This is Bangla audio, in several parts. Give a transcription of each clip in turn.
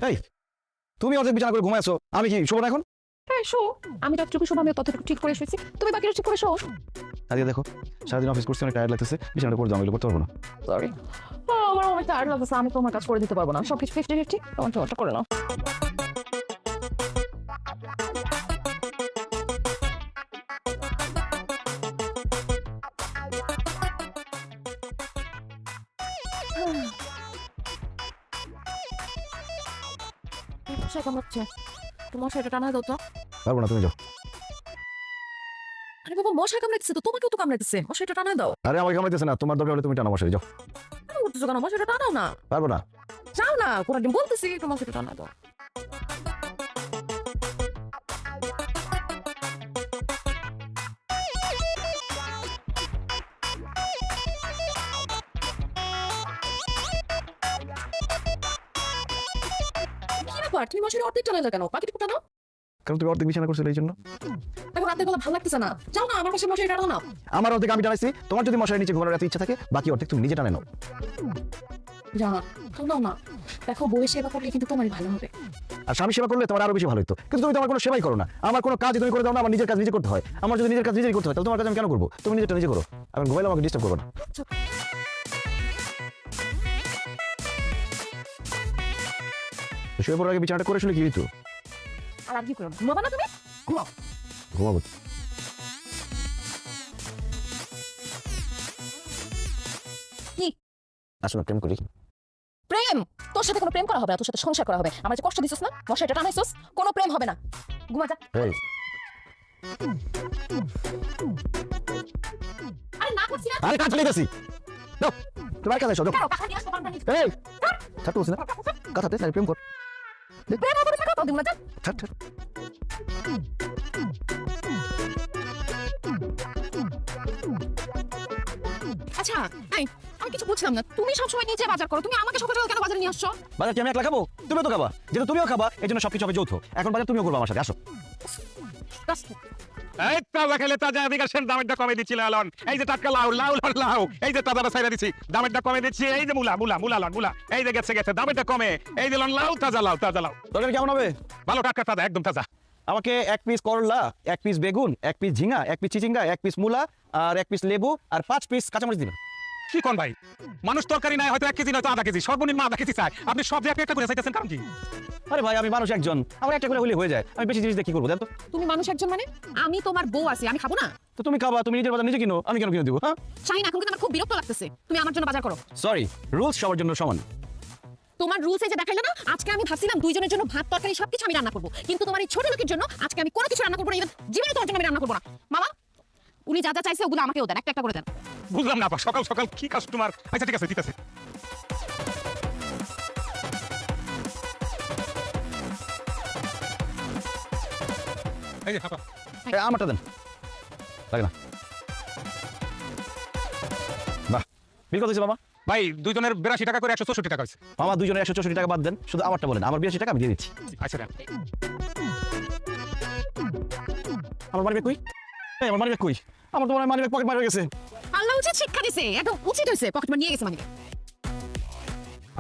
এই তুমি অর্ধেক বিছানা করে ঘুমাইছো, আমি কি শোবো না এখন? হ্যাঁ শো, আমি যতটুকু শোবো আমি ততটুকু ঠিক করে শুয়েছি, তুমি বাকিটা ঠিক করে শো। আজকে দেখো সারাদিন অফিস করছি, অনেক টায়ার্ড লাগতেছে, বিছানাটা করে জঙ্গলে করতে পারবো না। সরি, আমার অনেক টায়ার্ড লাগতেছে, আমি তোমার কাজ করে দিতে পারবো না, সবকিছু 50-50 তোমারটা করে নাও। মশা কামড়াচ্ছে, তোমার সেটা টানা দাও তো। পারবো না, তুমি যাও। আরে বাবা, মশা কামড়াচ্ছে তো, তোমাকেও তো কামড়াচ্ছে, মশাটা টানা দাও। আরে আমাকে কামড়াইতেছে না, তোমার দরকার হলে তুমি টানো মশারি, যাও। কেন করতেছো কেন, মশাটা টানাও না। পারবো না। যাও না, কোনদিন বলতেছি তোমার সেটা টানা দাও। কি ব্যাপার, তুমি মশারি অর্ধেক টানালে কেন, বাকিটুকু টানাও। কারণ তুমি অর্ধেক বিছানা করছিলে এই জন্য। এখন রাতের বেলা ভালো লাগতেছে না, যাও না আমার পাশে মশারি টানাও না। আমার অর্ধেক আমি টানাইছি, তোমার যদি মশারি নিচে ঘুমানোর এত ইচ্ছা থাকে, বাকি অর্ধেক তুমি নিজে টানে নাও। যাও না, টানাও না। দেখো বউয়ের সেবা করলে কিন্তু তোমারই ভালো হবে। আর স্বামী সেবা করলে তোমার আরো বেশি ভালো হতো, কিন্তু তুমি তো আমার কোনো সেবাই করো না। আমার কোনো কাজ তুমি করে দাও না, আমার নিজের কাজ নিজে করতে হয়। আমার যদি নিজের কাজ নিজেই করতে হয়, তাহলে তোমার কাজ আমি কেন করবো? তুমি নিজেরটা নিজে করো, আমি ঘুমাইলে আমাকে ডিস্টার্ব করবো না। শুয়ে পড়ার আগে বিছানাটা করে শুলে কি হইতো? আর আর কি করো, ঘুমাবা না তুমি? ঘুমাও। ঘুমাবো। কি আসলে প্রেম করি। প্রেম? তোর সাথে কোনো প্রেম করা হবে না, তোর সাথে সংসার করা হবে। আমার যে কষ্ট দিছিস না, মশাইটা টানাইছিস, কোনো প্রেম হবে না। ঘুমা যা। এই আরে না করছি না। আরে কাজ চলে গেছি, দাও তোমার কাছে এসো, দাও। কারো কথা দিয়ে আসতে পারবা না। এই ছাড়তে বলছি না, কথাতে না, প্রেম কর। প্রেম হবে না, কথা দিমু না, যা। ছাড় ছাড়। আচ্ছা, এই আমি কিছু বুঝলাম না, তুমি সবসময় নিজে বাজার করো, তুমি আমাকে সকালে কেন বাজারে নিয়ে আসছো? বাজার কি আমি একলা খাবো? তুমিও তো খাবা, যেহেতু তুমিও খাবা এই জন্য সবকিছু হবে যৌথ। এখন বাজার তুমিও করবো আমার সাথে, আসো। এই তাজা খেলে তাজা বিকাশের দামেরটা কমে দিচ্ছি লালন। এই যে টাটকা লাউ লাউ লাউ লাউ, এই যে তাজাটা ছাইরা দিচ্ছি, দামেরটা কমে দিচ্ছি। এই যে মুলা মুলা মুলা লন মুলা, এই যে গেছে গেছে দামেরটা কমে। এই যে লন লাউ তাজা লাউ তাজা লাউ, তরকারি কেমন হবে? ভালো টাটকা তাজা একদম তাজা। আমাকে 1 পিস করলা, 1 পিস বেগুন, 1 পিস ঝিঙা, 1 পিস চিচিঙ্গা, 1 পিস মূলা আর 1 পিস লেবু আর 5 পিস কাঁচামরিচ দিবেন। কি কোন ভাই, মানুষ তরকারি নাই হয়তো 1 কেজি নয়তো আধা কেজি, সর্বনিম্ন আধা কেজি চাই। আপনি সব জায়গায় একটা করে চাইতেছেন কারণ কি? আরে ভাই আমি মানুষ একজন, আমার একটা করে হলে হয়ে যায়, আমি বেশি জিনিস দিয়ে কি করবো? দেন তো। তুমি মানুষ একজন মানে? আমি তোমার বউ আছি, আমি খাবো না? তো তুমি খাবা, তুমি নিজের বাজার নিজে কিনো, আমি কেন কিনে দিব? হ্যাঁ শাহিন, এখন কিন্তু আমার খুব বিরক্ত লাগতেছে, তুমি আমার জন্য বাজার করো। সরি, রুলস সবার জন্য সমান। তোমার রুলস এই যে দেখাইলো না, আজকে আমি ভাবছিলাম দুইজনের জন্য ভাত তরকারি সবকিছু আমি রান্না করবো, কিন্তু তোমার এই ছোট লোকের জন্য আজকে আমি কোনো কিছু রান্না করবো না, ইভেন জীবনে তোমার জন্য আমি রান্না করবো না। মামা, উনি যা যা চাইছে ওগুলো আমাকেও দেন, একটা একটা করে দেন। বুঝলাম না আপা, সকাল সকাল কি কাস্টমার। আচ্ছা ঠিক আছে ঠিক আছে। এই যে আপা, আমারটা দেন, লাগে না। বাহ, বিল কত হয়েছে মামা? ভাই দুইজনের 82 টাকা করে 164 টাকা হয়েছে। মামা দুইজনের 164 টাকা বাদ দেন, শুধু আমারটা বলেন। আমার 82 টাকা আমি দিয়ে দিচ্ছি। আচ্ছা দেন। আমার মানি ব্যাগ কই? এই আমার মানি ব্যাগ কই? আমার তো মনে হয় মানি ব্যাগ পকেট মারা গেছে। আল্লাহ উচিত শিক্ষা দিছে, একদম উচিত হয়েছে, পকেট মার নিয়ে গেছে মানে।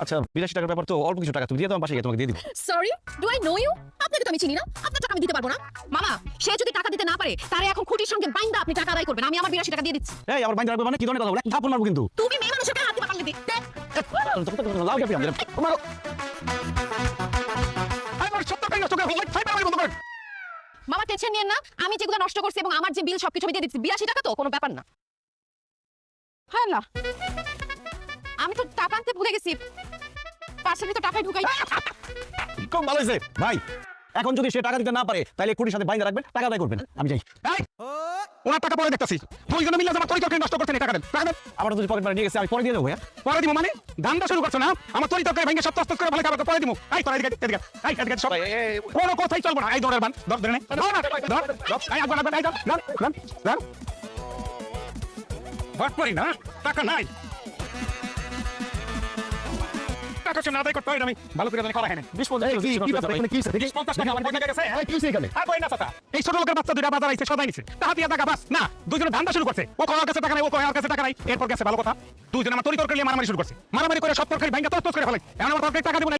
আচ্ছা 82 টাকার ব্যাপার তো, অল্প কিছু টাকা তুমি দিয়ে দাও, পাশে গিয়ে তোমাকে দিয়ে দিব। Sorry, do I know you? আপনাকে তো আমি চিনি না, আপনার টাকা আমি দিতে পারবো না। মামা, সে যদি টাকা দিতে না পারে তারে এখন খুঁটির সঙ্গে বাইন্দা আপনি টাকা আদায় করবেন, আমি আমার 82 টাকা দিয়ে দিচ্ছি। এই আমার বাইন্দা রাখবে মানে কি ধরনের কথা বলে? এক থাপ্পড় মারবো কিন্তু। তুমি মেয়ে মানুষের গায়ে হাত দিবা পারলে দিতে। লাউ গেপি আমি মারো। আমার 70 টাকা নষ্ট করে ফেললে ফাইবার আমি বন্ধ করেন। মামা টেনশন নিয়েন না, আমি যেগুলো নষ্ট করছি এবং আমার যে বিল সবকিছু আমি দিয়ে দিচ্ছি, 82 টাকা তো কোনো ব্যাপার না। হায় আল্লাহ, আমি তো টাকা আনতে ভুলে গেছি, পার্সেলে তো টাকাই ঢুকাই। খুব ভালো হয়েছে ভাই। এখন যদি সে টাকা দিতে না পারে তাহলে কুড়ির সাথে বাইন্দা রাখবেন, টাকা আদায় করবেন। আমি যাই। এই ওনার টাকা পরে দেখতাছি, দুইজনে মিলে আমার তরি তরকারি নষ্ট করছেন। টাকা দেন টাকা দেন। আমার যদি পকেট মারা নিয়ে গেছে আমি পরে দিয়ে দেবো ভাইয়া। পরে দিব মানে ধান্দা শুরু করছো না? আমার তরি তরকারি ভেঙে সব তস্ত করে ভালো খাবার পরে দিব। এই তোরা এদিকে এদিকে এই এদিকে সব কোনো কথাই চলবে না। এই দরের বান ধর ধরে নে ধর না ধর ধর এই আগবান আগবান এই ধর ধর ধর ধর ভাট করি না, টাকা নাই। টাকা না আদায় করতে হয় আমি ভালো করে জানি করা হয় না। 50 টাকা আমার বইটা গেছে। আর বই না চাচা, এই ছোট লোকের বাচ্চা দুইটা বাজার আইছে সদাই নিছে, টাকা দিয়ে টাকা বাস না। দুইজনে ধান্দা শুরু করছে, ও কয় কাছে টাকা নাই, ও কয় কাছে টাকা নাই। এরপর গেছে ভালো কথা, দুইজনে আমার তরি তরকারি মারামারি শুরু করছে, মারামারি করে সব তরকারি ভাঙা তস তস করে ফেলে। এখন আমার তরকারি টাকা দিব না।